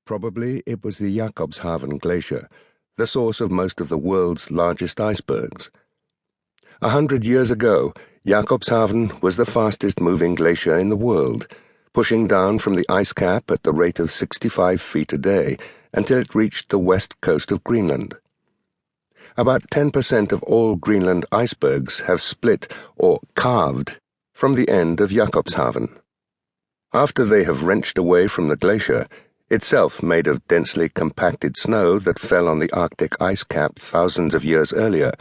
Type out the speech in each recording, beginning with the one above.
Probably it was the Jakobshavn Glacier, the source of most of the world's largest icebergs. 100 years ago, Jakobshavn was the fastest-moving glacier in the world, pushing down from the ice cap at the rate of 65 feet a day until it reached the west coast of Greenland. About 10% of all Greenland icebergs have split or calved from the end of Jakobshavn. After they have wrenched away from the glacier, itself made of densely compacted snow that fell on the Arctic ice cap thousands of years earlier,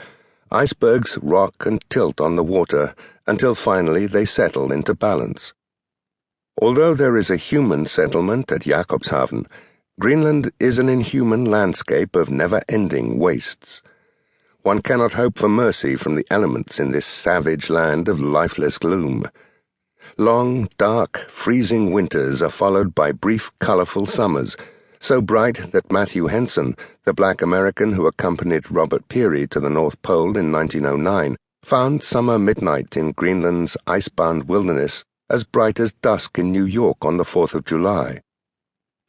icebergs rock and tilt on the water until finally they settle into balance. Although there is a human settlement at Jakobshavn, Greenland is an inhuman landscape of never-ending wastes. One cannot hope for mercy from the elements in this savage land of lifeless gloom. Long, dark, freezing winters are followed by brief, colorful summers, so bright that Matthew Henson, the black American who accompanied Robert Peary to the North Pole in 1909, found summer midnight in Greenland's ice-bound wilderness as bright as dusk in New York on the 4th of July.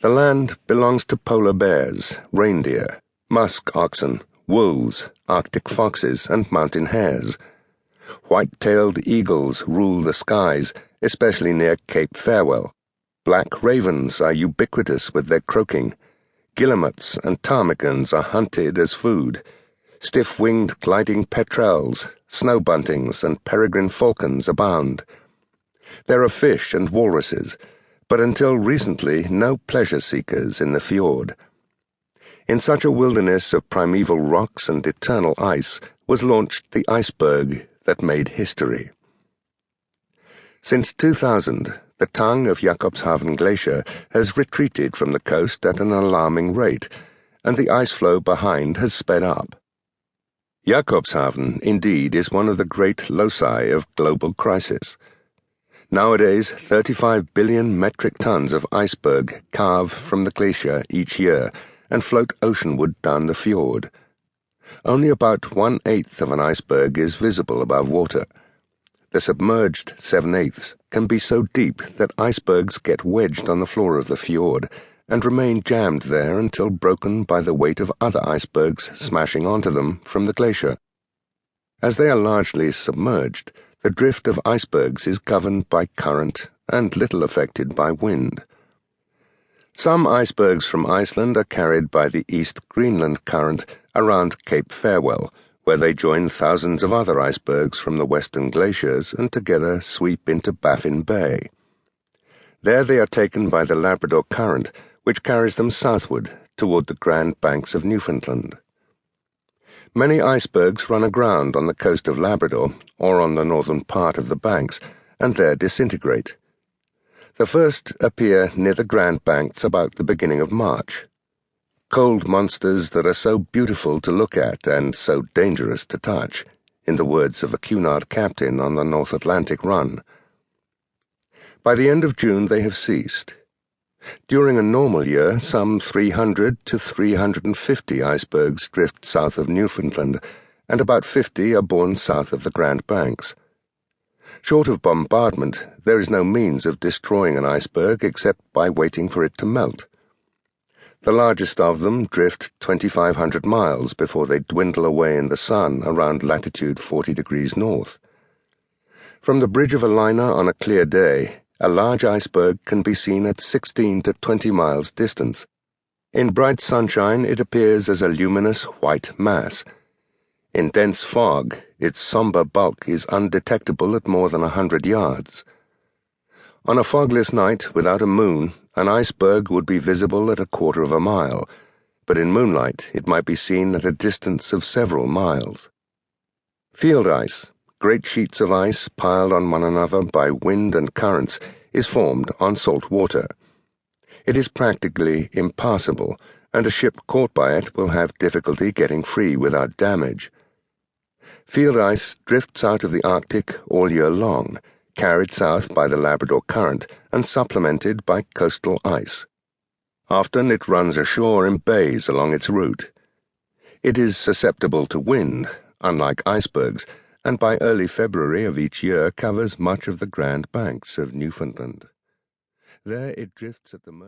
The land belongs to polar bears, reindeer, musk oxen, wolves, Arctic foxes, and mountain hares. White-tailed eagles rule the skies, especially near Cape Farewell. Black ravens are ubiquitous with their croaking. Guillemots and ptarmigans are hunted as food. Stiff-winged gliding petrels, snow buntings, and peregrine falcons abound. There are fish and walruses, but until recently no pleasure-seekers in the fjord. In such a wilderness of primeval rocks and eternal ice was launched the iceberg that made history. Since 2000, the tongue of Jakobshavn Glacier has retreated from the coast at an alarming rate, and the ice flow behind has sped up. Jakobshavn, indeed, is one of the great loci of global crisis. Nowadays, 35 billion metric tons of iceberg calve from the glacier each year and float oceanward down the fjord. Only about 1/8 of an iceberg is visible above water. The submerged 7/8 can be so deep that icebergs get wedged on the floor of the fjord and remain jammed there until broken by the weight of other icebergs smashing onto them from the glacier. As they are largely submerged, the drift of icebergs is governed by current and little affected by wind. Some icebergs from Iceland are carried by the East Greenland current around Cape Farewell, where they join thousands of other icebergs from the western glaciers and together sweep into Baffin Bay. There they are taken by the Labrador Current, which carries them southward toward the Grand Banks of Newfoundland. Many icebergs run aground on the coast of Labrador or on the northern part of the banks, and there disintegrate. The first appear near the Grand Banks about the beginning of March. Cold monsters that are so beautiful to look at and so dangerous to touch, in the words of a Cunard captain on the North Atlantic run. By the end of June they have ceased. During a normal year, some 300 to 350 icebergs drift south of Newfoundland, and about 50 are born south of the Grand Banks. Short of bombardment, there is no means of destroying an iceberg except by waiting for it to melt. The largest of them drift 2,500 miles before they dwindle away in the sun around latitude 40 degrees north. From the bridge of a liner on a clear day, a large iceberg can be seen at 16 to 20 miles distance. In bright sunshine, it appears as a luminous white mass. In dense fog, its somber bulk is undetectable at more than 100 yards. On a fogless night without a moon, an iceberg would be visible at 1/4 of a mile, but in moonlight it might be seen at a distance of several miles. Field ice, great sheets of ice piled on one another by wind and currents, is formed on salt water. It is practically impassable, and a ship caught by it will have difficulty getting free without damage. Field ice drifts out of the Arctic all year long, carried south by the Labrador Current and supplemented by coastal ice. Often it runs ashore in bays along its route. It is susceptible to wind, unlike icebergs, and by early February of each year covers much of the Grand Banks of Newfoundland. There it drifts at the mercy